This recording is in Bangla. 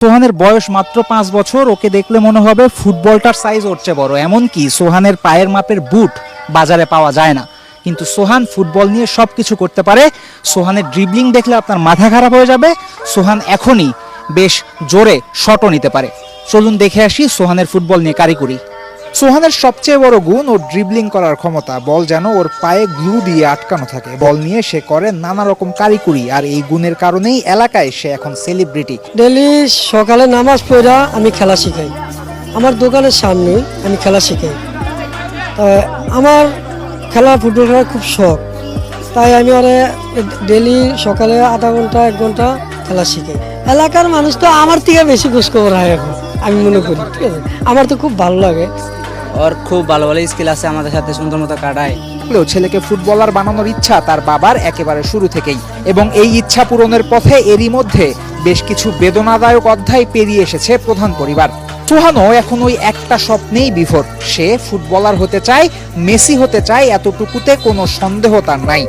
সোহানের বয়স মাত্র 5 বছর। ওকে দেখলে মনে হবে ফুটবলটার সাইজ ওর চেয়ে বড়। এমনকি সোহানের পায়ের মাপের বুট বাজারে পাওয়া যায় না, কিন্তু সোহান ফুটবল নিয়ে সবকিছু করতে পারে। সোহানের ড্রিবলিং দেখলে আপনার মাথা খারাপ হয়ে যাবে। সোহান এখনই বেশ জোরে শটও নিতে পারে। চলুন দেখে আসি সোহানের ফুটবল নিয়ে কারিকুরি। সোহানের সবচেয়ে বড় গুণ ওর ড্রিবলিং করার ক্ষমতা। বল যেন ওর পায়ে গ্লু দিয়ে আটকানো থাকে। বল নিয়ে সে করে নানা রকম কারিকুরি, আর এই গুণের কারণেই এলাকায় সে এখন সেলিব্রিটি। ডেলি সকালে নামাজ পড়া আমি খেলা শিখাই। আমার দোকানের সামনে আমি খেলা শিখাই। আমার ফুটবল খেলার খুব শখ, তাই আমি ওরে ডেলি সকালে আধা ঘন্টা 1 ঘন্টা খেলা শিখাই। এলাকার মানুষ তো আমার থেকে বেশি খোঁজখবর হয় এখন, আমি মনে করি। ঠিক আছে, আমার তো খুব ভালো লাগে। ওর খুব ভালো ভালো স্কিল আছে, আমাদের সাথে সুন্দর মতো কাটায়। ছেলেকে ফুটবলার বানানোর ইচ্ছা তার বাবার একেবারে শুরু থেকেই, এবং এই ইচ্ছা পূরণের পথে এরই মধ্যে বেশ কিছু বেদনাদায়ক অধ্যায় পেরিয়ে এসেছে প্রধান পরিবার। সোহানও এখন ওই একটা স্বপ্নেই বিভোর। সে ফুটবলার হতে চায়, মেসি হতে চায়, এতটুকুতে কোনো সন্দেহ তার নাই।